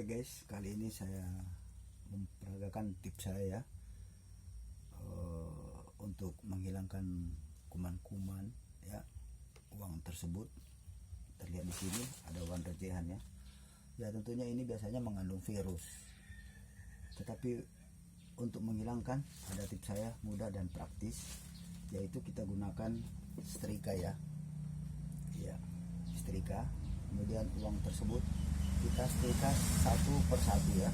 guys, kali ini saya memperagakan tips saya untuk menghilangkan kuman-kuman ya. Uang tersebut terlihat di sini ada uang recehan ya. Ya tentunya ini biasanya mengandung virus. Tetapi untuk menghilangkan ada tips saya mudah dan praktis, yaitu kita gunakan setrika ya. Ya, setrika. Kemudian uang tersebut kita setrika satu persatu ya.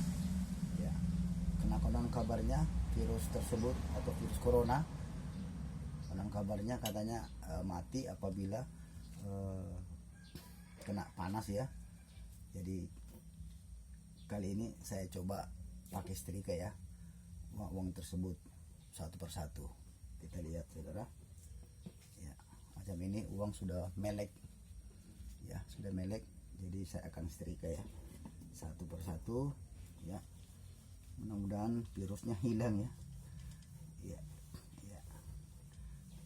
Ya. Konon kabarnya virus tersebut atau virus corona, konon kabarnya katanya mati apabila kena panas ya. Jadi kali ini saya coba pakai setrika ya. Uang tersebut satu persatu. Kita lihat saudara. Ya, macam ini uang sudah melek. Ya, sudah melek. Jadi saya akan setrika ya satu persatu ya, mudah-mudahan virusnya hilang ya. Ya, ya.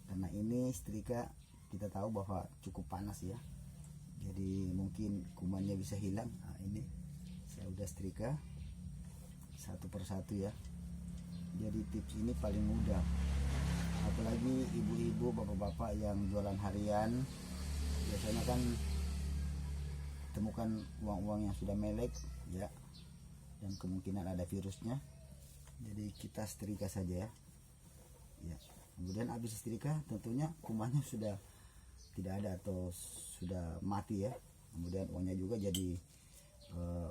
Karena ini setrika kita tahu bahwa cukup panas ya, jadi mungkin kumannya bisa hilang. Nah, ini saya udah setrika satu persatu ya. Jadi tips ini paling mudah, apalagi ibu-ibu, bapak-bapak yang jualan harian, biasanya kan temukan uang-uang yang sudah melek ya, dan kemungkinan ada virusnya. Jadi kita setrika saja ya. Ya, kemudian habis setrika tentunya kumannya sudah tidak ada atau sudah mati ya. Kemudian uangnya juga jadi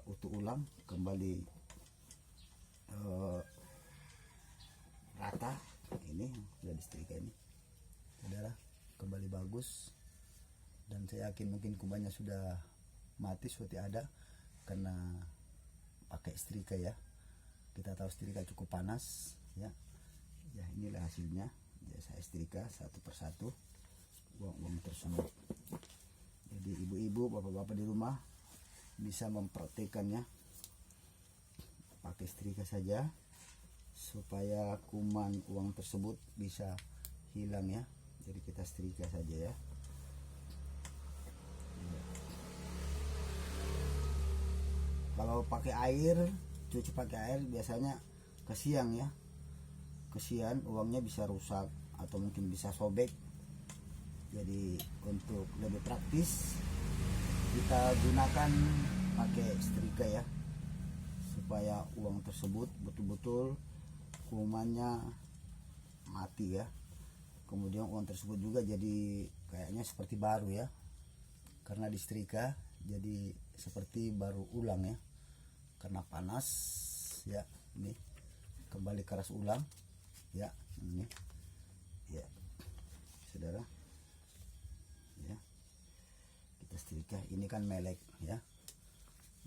utuh ulang, kembali rata. Ini sudah disetrika ini saudara, kembali bagus, dan saya yakin mungkin kumannya sudah mati, sudah ada karena pakai setrika ya. Kita tahu setrika cukup panas ya. Ya, inilah hasilnya ya, saya setrika satu persatu uang-uang tersebut. Jadi ibu-ibu, bapak-bapak di rumah bisa mempraktekannya, pakai setrika saja supaya kuman uang tersebut bisa hilang ya. Jadi kita setrika saja ya. Kalau pakai air, cuci pakai air biasanya kesian ya. Kesian uangnya bisa rusak atau mungkin bisa sobek. Jadi untuk lebih praktis kita gunakan pakai setrika ya, supaya uang tersebut betul-betul kumannya mati ya. Kemudian uang tersebut juga jadi kayaknya seperti baru ya, karena di setrika jadi seperti baru ulang ya, karena panas ya. Ini kembali keras ulang ya. Ini ya saudara ya, kita setrika. Ini kan melek ya,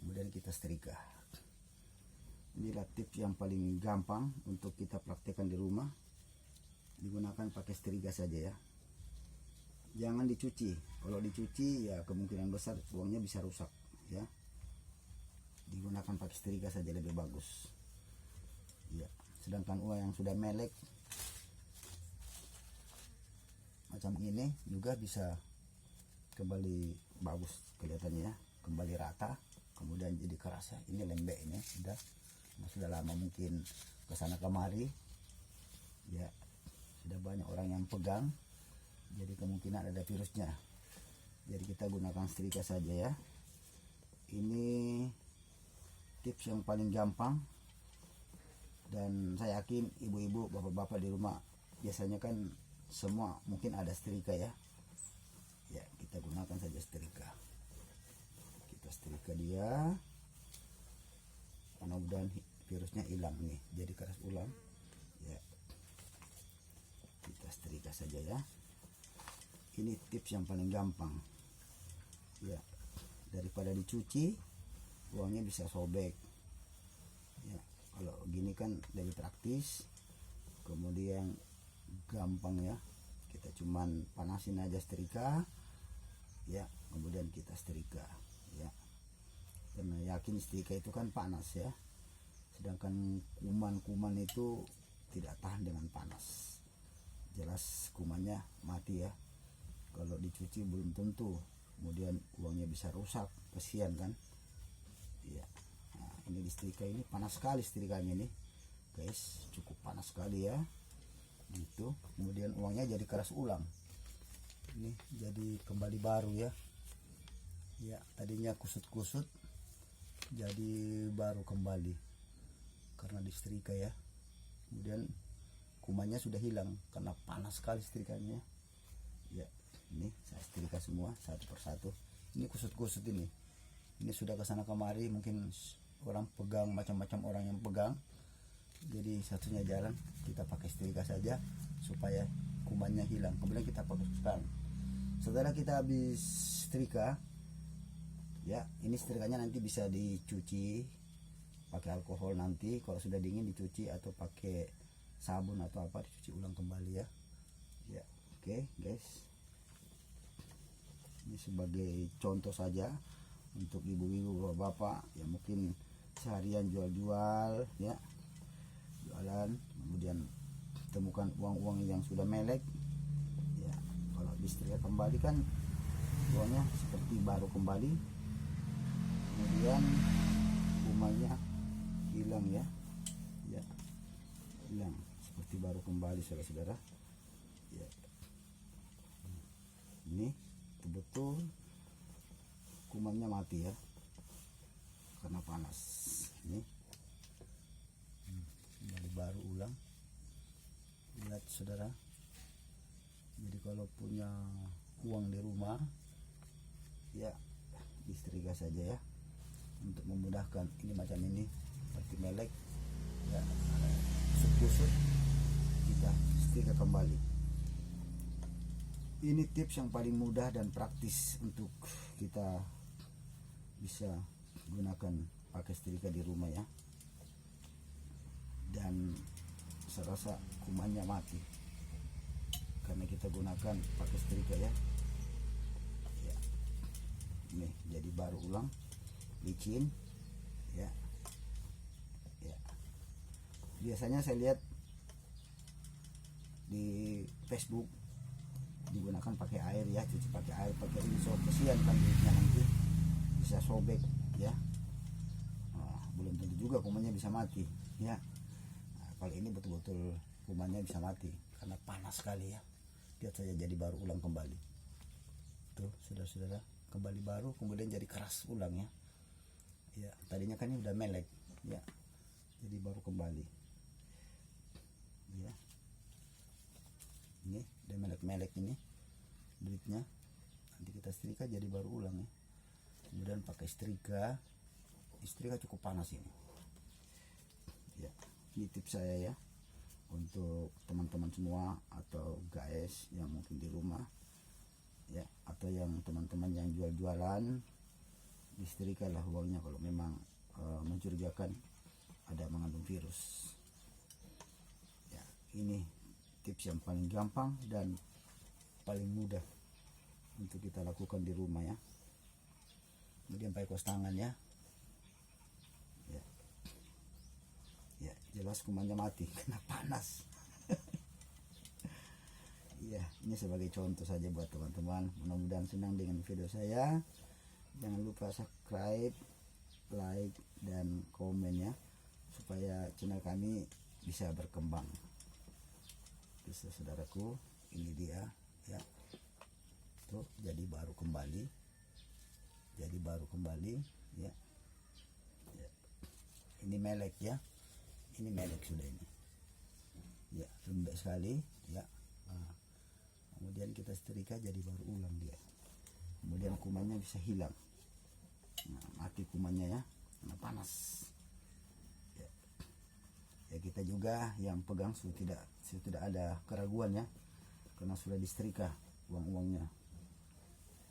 kemudian kita setrika. Inilah tips yang paling gampang untuk kita praktekkan di rumah. Digunakan pakai setrika saja ya, jangan dicuci. Kalau dicuci ya kemungkinan besar uangnya bisa rusak ya. Digunakan pakai setrika saja lebih bagus ya. Sedangkan uang yang sudah melek macam ini juga bisa kembali bagus kelihatannya ya, kembali rata, kemudian jadi keras ya. Ini lembek, ini sudah lama mungkin kesana kemari ya, sudah banyak orang yang pegang, jadi kemungkinan ada virusnya. Jadi kita gunakan setrika saja ya. Ini tips yang paling gampang, dan saya yakin ibu-ibu, bapak-bapak di rumah biasanya kan semua mungkin ada setrika ya. Ya, kita gunakan saja setrika. Kita setrika dia, mudah-mudahan virusnya hilang nih, jadi keras ulang ya. Kita setrika saja ya. Ini tips yang paling gampang ya, daripada dicuci uangnya bisa sobek ya. Kalau gini kan lebih praktis, kemudian gampang ya. Kita cuman panasin aja setrika ya, kemudian kita setrika ya, karena yakin setrika itu kan panas ya, sedangkan kuman-kuman itu tidak tahan dengan panas. Jelas kumannya mati ya. Kalau dicuci belum tentu, kemudian uangnya bisa rusak, kesian kan ya. Nah, ini disetrika, ini panas sekali setrikanya ini guys, cukup panas sekali ya gitu. Kemudian uangnya jadi keras ulang, ini jadi kembali baru ya. Ya, tadinya kusut-kusut jadi baru kembali karena disetrika ya. Kemudian kumannya sudah hilang karena panas sekali setrikanya ya. Ini saya setrika semua satu persatu. Ini kusut-kusut ini sudah kesana kemari, mungkin orang pegang, macam-macam orang yang pegang, jadi satunya jalan. Kita pakai setrika saja supaya kumannya hilang, kemudian kita fokuskan. Setelah kita habis setrika ya, ini setrikanya nanti bisa dicuci pakai alkohol, nanti kalau sudah dingin dicuci, atau pakai sabun atau apa, dicuci ulang kembali ya. Ya, oke guys, ini sebagai contoh saja untuk ibu-ibu, bapak-bapak yang mungkin seharian jual-jual ya, jualan, kemudian temukan uang-uang yang sudah melek ya. Kalau disetrika kembali kan uangnya seperti baru kembali, kemudian kumannya hilang ya, ya hilang seperti baru kembali saudara-saudara ya. Ini betul kumannya mati ya karena panas. Ini kembali baru ulang, lihat saudara. Jadi kalau punya uang di rumah ya, disetrika saja ya untuk memudahkan. Ini macam ini seperti melek ya, kusut-kusut, kita setrika kembali. Ini tips yang paling mudah dan praktis untuk kita bisa gunakan pakai setrika di rumah ya. Dan saya rasa kumannya mati karena kita gunakan pakai setrika ya. Ya, ini jadi baru ulang, licin ya. Ya, biasanya saya lihat di Facebook digunakan pakai air ya, cuci pakai air, pakai ini, so kesian kan duitnya, nanti bisa sobek ya. Belum tentu juga kumannya bisa mati ya. Kalau ini betul-betul kumannya bisa mati karena panas sekali ya. Lihat saja jadi baru ulang kembali tuh saudara-saudara, kembali baru, kemudian jadi keras ulang ya. Ya, tadinya kan ini udah melek ya, jadi baru kembali ya. Ini udah melek-melek ini duitnya, nanti kita setrika jadi baru ulang ya. Kemudian pakai setrika cukup panas ini ya. Ini tips saya ya untuk teman-teman semua atau guys yang mungkin di rumah ya, atau yang teman-teman yang jual-jualan, disetrika lah uangnya kalau memang mencurigakan ada mengandung virus ya. Ini tips yang paling gampang dan paling mudah untuk kita lakukan di rumah ya. Kemudian pakai kaos tangan ya. Ya, jelas kumannya mati karena panas. Iya, ini sebagai contoh saja buat teman-teman. Mudah-mudahan senang dengan video saya. Jangan lupa subscribe, like, dan komen ya, supaya channel kami bisa berkembang. Bisa saudaraku, ini dia ya. Tuh, jadi baru kembali ya. Ya. Ini melek ya. Ini melek sudah ini ya, lembek sekali ya. Kemudian kita setrika jadi baru ulang dia, kemudian kumannya bisa hilang. Mati kumannya ya karena panas ya. Ya, kita juga yang pegang sudah tidak ada keraguan ya, karena sudah disetrika uang-uangnya.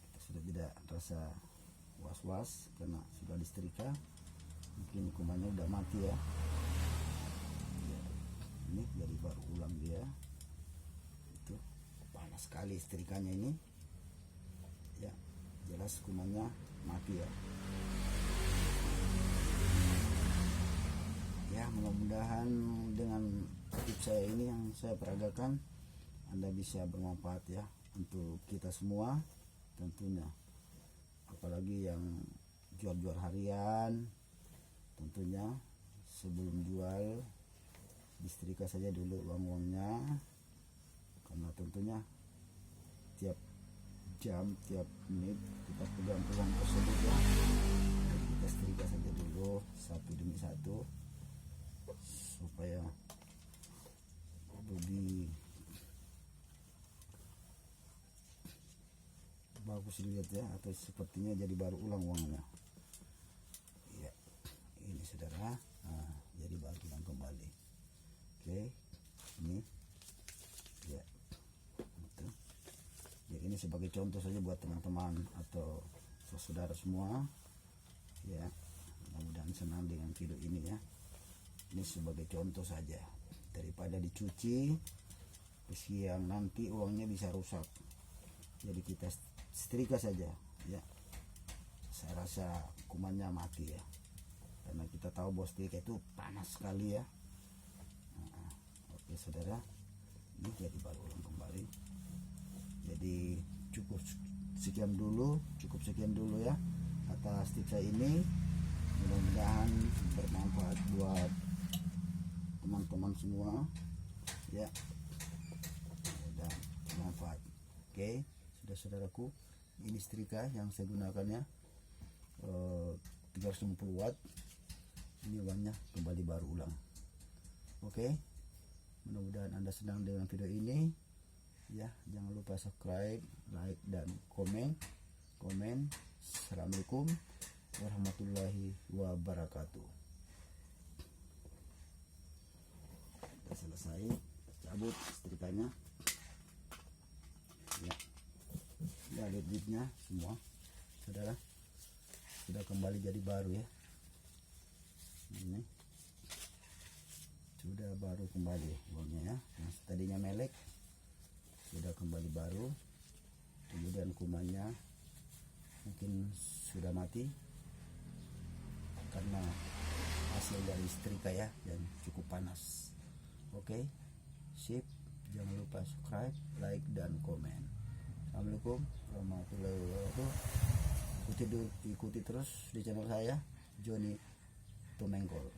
Kita sudah tidak rasa was-was karena sudah disetrika. Mungkin kumannya udah mati ya. Ini jadi baru ulang dia. Itu panas sekali setrikanya ini ya, jelas kumannya mati ya. Ya, mudah-mudahan dengan tips saya ini yang saya peragakan, Anda bisa bermanfaat ya untuk kita semua tentunya, apalagi yang jual-jual harian tentunya sebelum jual disetrika saja dulu uang-uangnya, karena tentunya tiap jam, tiap menit kita pegang uang tersebut ya. Jadi kita setrika saja dulu satu demi satu supaya lebih bagus dilihat ya, atau sepertinya jadi baru ulang uangnya ya. Ini saudara, nah, jadi baru ulang kembali. Oke, ini ya, itu ya, ini sebagai contoh saja buat teman-teman atau saudara semua ya. Mudah-mudahan senang dengan video ini ya. Ini sebagai contoh saja, daripada dicuci siang nanti uangnya bisa rusak, jadi kita setrika saja ya. Saya rasa kumannya mati ya, karena kita tahu bos setrika itu panas sekali ya. Nah, oke saudara, ini jadi baru ulang kembali. Jadi cukup sekian dulu ya atas tips saya ini. Mudah-mudahan bermanfaat buat teman-teman semua ya, dan bermanfaat. Oke, saudara-saudaraku, ini setrika yang saya gunakannya 360 watt. Ini uangnya kembali baru ulang. Oke, mudah-mudahan Anda senang dengan video ini ya. Jangan lupa subscribe, like, dan komen. Assalamualaikum warahmatullahi wabarakatuh. Sudah selesai, cabut setrikanya ya. Lihat bibnya semua saudara, sudah kembali jadi baru ya. Ini sudah baru kembali uangnya ya, yang tadinya melek sudah kembali baru. Kemudian kumannya mungkin sudah mati karena hasil dari setrika ya, dan cukup panas. Oke, sip. Jangan lupa subscribe, like, dan komen. Assalamualaikum warahmatullahi wabarakatuh. Ikuti terus di channel saya, Johnny Tumengkol.